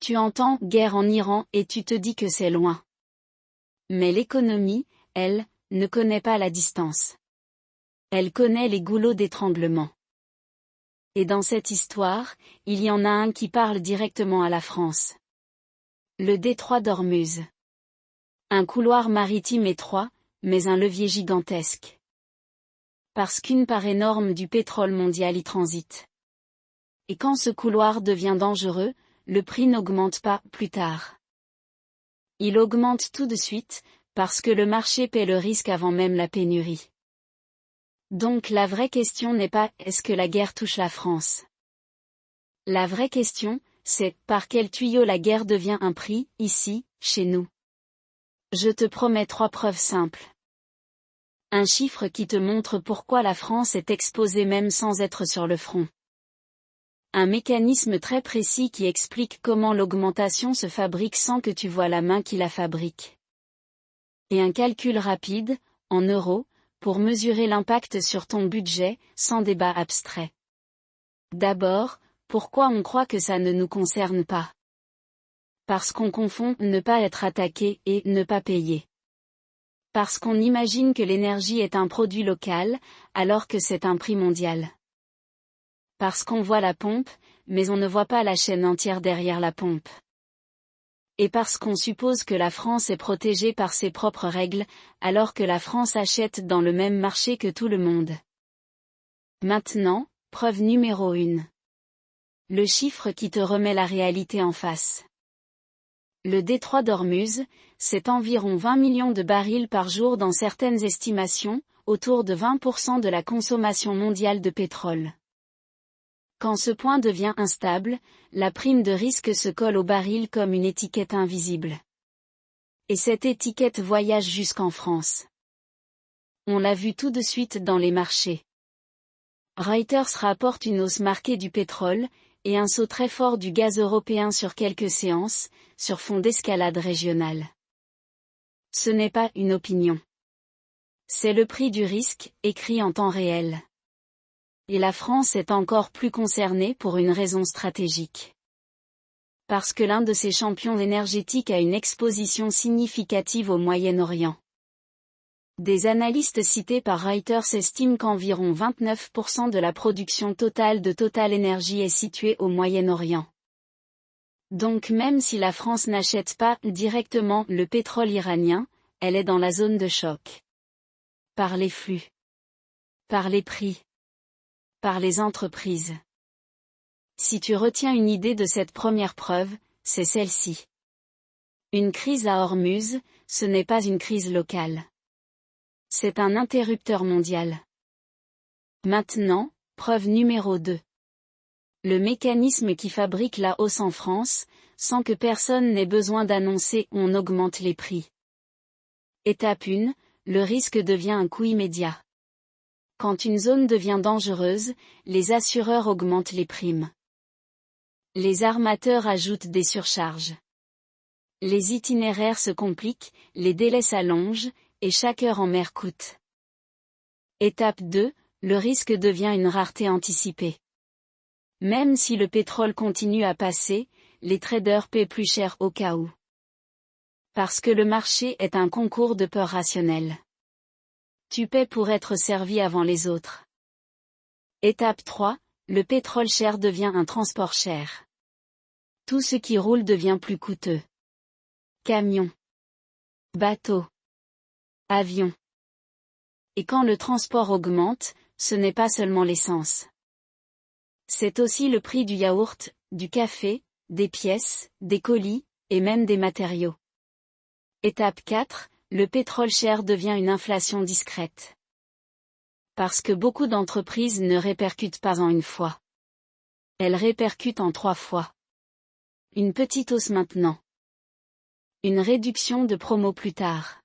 Tu entends « guerre en Iran » et tu te dis que c'est loin. Mais l'économie, elle, ne connaît pas la distance. Elle connaît les goulots d'étranglement. Et dans cette histoire, il y en a un qui parle directement à la France. Le détroit d'Ormuz. Un couloir maritime étroit, mais un levier gigantesque. Parce qu'une part énorme du pétrole mondial y transite. Et quand ce couloir devient dangereux, le prix n'augmente pas plus tard. Il augmente tout de suite, parce que le marché paie le risque avant même la pénurie. Donc la vraie question n'est pas « est-ce que la guerre touche la France ?» La vraie question, c'est « par quel tuyau la guerre devient un prix, ici, chez nous ?» Je te promets 3 preuves simples. Un chiffre qui te montre pourquoi la France est exposée même sans être sur le front. Un mécanisme très précis qui explique comment l'augmentation se fabrique sans que tu vois la main qui la fabrique. Et un calcul rapide, en euros, pour mesurer l'impact sur ton budget, sans débat abstrait. D'abord, pourquoi on croit que ça ne nous concerne pas? Parce qu'on confond ne pas être attaqué et ne pas payer. Parce qu'on imagine que l'énergie est un produit local, alors que c'est un prix mondial. Parce qu'on voit la pompe, mais on ne voit pas la chaîne entière derrière la pompe. Et parce qu'on suppose que la France est protégée par ses propres règles, alors que la France achète dans le même marché que tout le monde. Maintenant, preuve numéro 1. Le chiffre qui te remet la réalité en face. Le détroit d'Ormuz, c'est environ 20 millions de barils par jour dans certaines estimations, autour de 20% de la consommation mondiale de pétrole. Quand ce point devient instable, la prime de risque se colle au baril comme une étiquette invisible. Et cette étiquette voyage jusqu'en France. On l'a vu tout de suite dans les marchés. Reuters rapporte une hausse marquée du pétrole, et un saut très fort du gaz européen sur quelques séances, sur fond d'escalade régionale. Ce n'est pas une opinion. C'est le prix du risque, écrit en temps réel. Et la France est encore plus concernée pour une raison stratégique. Parce que l'un de ses champions énergétiques a une exposition significative au Moyen-Orient. Des analystes cités par Reuters estiment qu'environ 29% de la production totale de Total Energy est située au Moyen-Orient. Donc même si la France n'achète pas directement le pétrole iranien, elle est dans la zone de choc. Par les flux. Par les prix. Par les entreprises. Si tu retiens une idée de cette première preuve, c'est celle-ci. Une crise à Ormuz, ce n'est pas une crise locale. C'est un interrupteur mondial. Maintenant, preuve numéro 2. Le mécanisme qui fabrique la hausse en France, sans que personne n'ait besoin d'annoncer « on augmente les prix ». Étape 1, le risque devient un coût immédiat. Quand une zone devient dangereuse, les assureurs augmentent les primes. Les armateurs ajoutent des surcharges. Les itinéraires se compliquent, les délais s'allongent, et chaque heure en mer coûte. Étape 2, le risque devient une rareté anticipée. Même si le pétrole continue à passer, les traders paient plus cher au cas où. Parce que le marché est un concours de peur rationnelle. Tu paies pour être servi avant les autres. Étape 3, le pétrole cher devient un transport cher. Tout ce qui roule devient plus coûteux. Camions. Bateaux. Avions. Et quand le transport augmente, ce n'est pas seulement l'essence. C'est aussi le prix du yaourt, du café, des pièces, des colis, et même des matériaux. Étape 4, le pétrole cher devient une inflation discrète. Parce que beaucoup d'entreprises ne répercutent pas en une fois. Elles répercutent en 3 fois. Une petite hausse maintenant. Une réduction de promo plus tard.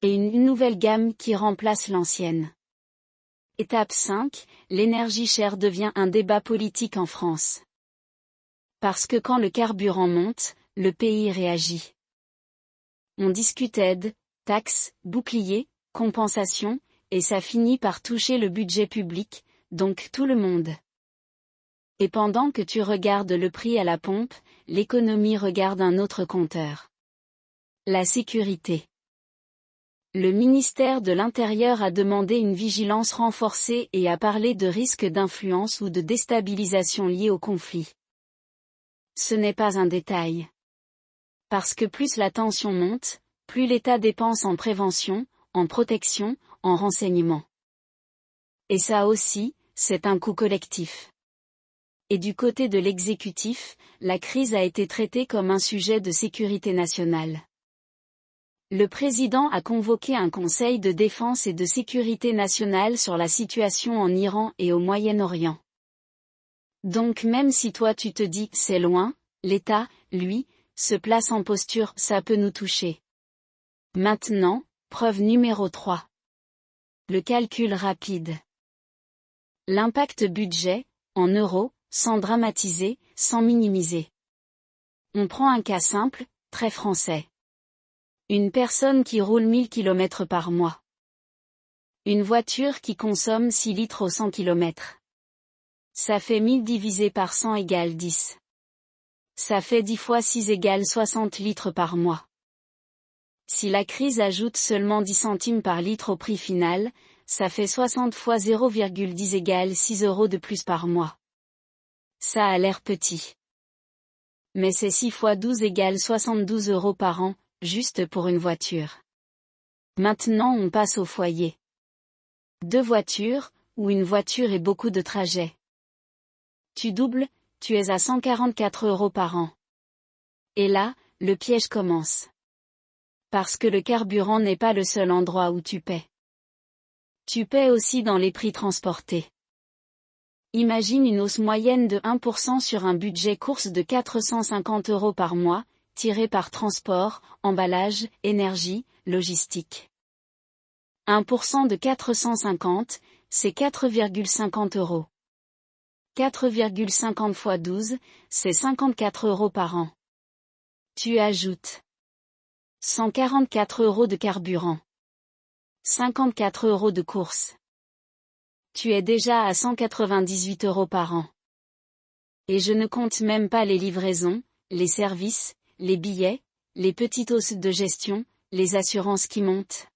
Et une nouvelle gamme qui remplace l'ancienne. Étape 5, l'énergie chère devient un débat politique en France. Parce que quand le carburant monte, le pays réagit. On discute aide, taxes, boucliers, compensation, et ça finit par toucher le budget public, donc tout le monde. Et pendant que tu regardes le prix à la pompe, l'économie regarde un autre compteur. La sécurité. Le ministère de l'Intérieur a demandé une vigilance renforcée et a parlé de risques d'influence ou de déstabilisation liés au conflit. Ce n'est pas un détail. Parce que plus la tension monte, plus l'État dépense en prévention, en protection, en renseignement. Et ça aussi, c'est un coût collectif. Et du côté de l'exécutif, la crise a été traitée comme un sujet de sécurité nationale. Le président a convoqué un conseil de défense et de sécurité nationale sur la situation en Iran et au Moyen-Orient. Donc même si toi tu te dis « c'est loin », l'État, lui, se place en posture « ça peut nous toucher ». Maintenant, preuve numéro 3. Le calcul rapide. L'impact budget, en euros, sans dramatiser, sans minimiser. On prend un cas simple, très français. Une personne qui roule 1000 km par mois. Une voiture qui consomme 6 litres au 100 km. Ça fait 1000 divisé par 100 égale 10. Ça fait 10 fois 6 égale 60 litres par mois. Si la crise ajoute seulement 10 centimes par litre au prix final, ça fait 60 fois 0,10 égale 6 € de plus par mois. Ça a l'air petit. Mais c'est 6 fois 12 égale 72 € par an, juste pour une voiture. Maintenant on passe au foyer. 2 voitures, ou une voiture et beaucoup de trajets. Tu doubles, tu es à 144 € par an. Et là, le piège commence. Parce que le carburant n'est pas le seul endroit où tu paies. Tu paies aussi dans les prix transportés. Imagine une hausse moyenne de 1% sur un budget course de 450 € par mois, tiré par transport, emballage, énergie, logistique. 1% de 450, c'est 4,50 €. 4,50 fois 12, c'est 54 € par an. Tu ajoutes 144 € de carburant. 54 € de course. Tu es déjà à 198 € par an. Et je ne compte même pas les livraisons, les services, les billets, les petites hausses de gestion, les assurances qui montent.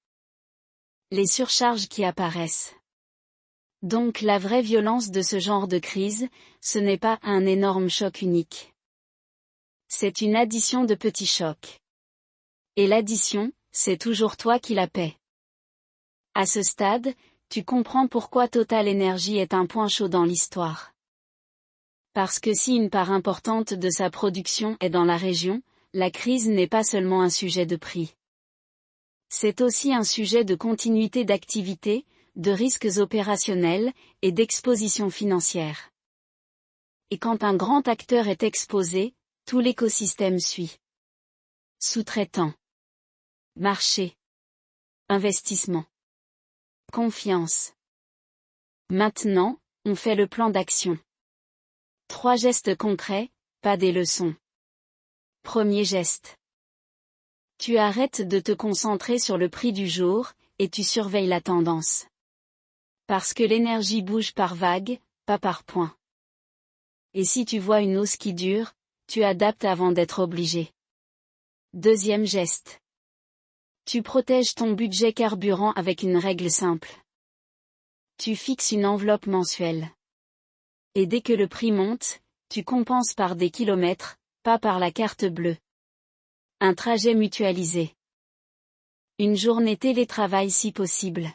Les surcharges qui apparaissent. Donc la vraie violence de ce genre de crise, ce n'est pas un énorme choc unique. C'est une addition de petits chocs. Et l'addition, c'est toujours toi qui la paies. À ce stade, tu comprends pourquoi Total Energy est un point chaud dans l'histoire. Parce que si une part importante de sa production est dans la région, la crise n'est pas seulement un sujet de prix. C'est aussi un sujet de continuité d'activité, de risques opérationnels, et d'exposition financière. Et quand un grand acteur est exposé, tout l'écosystème suit. Sous-traitants. Marché. Investissement. Confiance. Maintenant, on fait le plan d'action. 3 gestes concrets, pas des leçons. Premier geste. Tu arrêtes de te concentrer sur le prix du jour, et tu surveilles la tendance. Parce que l'énergie bouge par vague, pas par point. Et si tu vois une hausse qui dure, tu adaptes avant d'être obligé. Deuxième geste. Tu protèges ton budget carburant avec une règle simple. Tu fixes une enveloppe mensuelle. Et dès que le prix monte, tu compenses par des kilomètres, pas par la carte bleue. Un trajet mutualisé. Une journée télétravail si possible.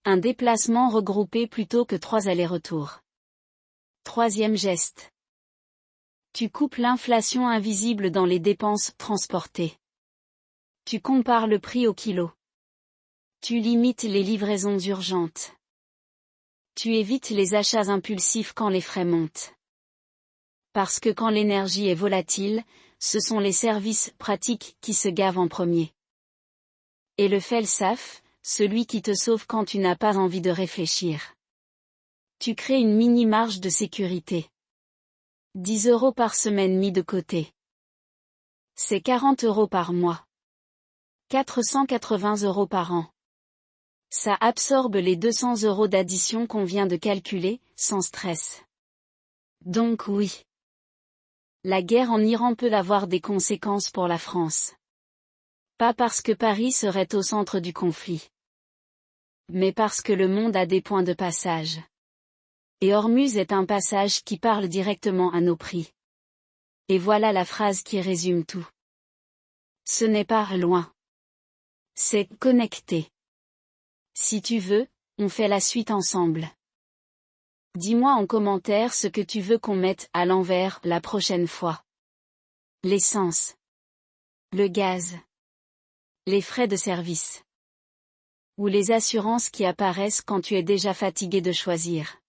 Un déplacement regroupé plutôt que 3 allers-retours. Troisième geste. Tu coupes l'inflation invisible dans les dépenses transportées. Tu compares le prix au kilo. Tu limites les livraisons urgentes. Tu évites les achats impulsifs quand les frais montent. Parce que quand l'énergie est volatile, ce sont les services pratiques qui se gavent en premier. Et le FELSAF, celui qui te sauve quand tu n'as pas envie de réfléchir. Tu crées une mini-marge de sécurité. 10 € par semaine mis de côté. C'est 40 € par mois. 480 € par an. Ça absorbe les 200 € d'addition qu'on vient de calculer, sans stress. Donc oui. La guerre en Iran peut avoir des conséquences pour la France. Pas parce que Paris serait au centre du conflit. Mais parce que le monde a des points de passage. Et Hormuz est un passage qui parle directement à nos prix. Et voilà la phrase qui résume tout. Ce n'est pas loin. C'est connecté. Si tu veux, on fait la suite ensemble. Dis-moi en commentaire ce que tu veux qu'on mette à l'envers la prochaine fois. L'essence. Le gaz. Les frais de service. Ou les assurances qui apparaissent quand tu es déjà fatigué de choisir.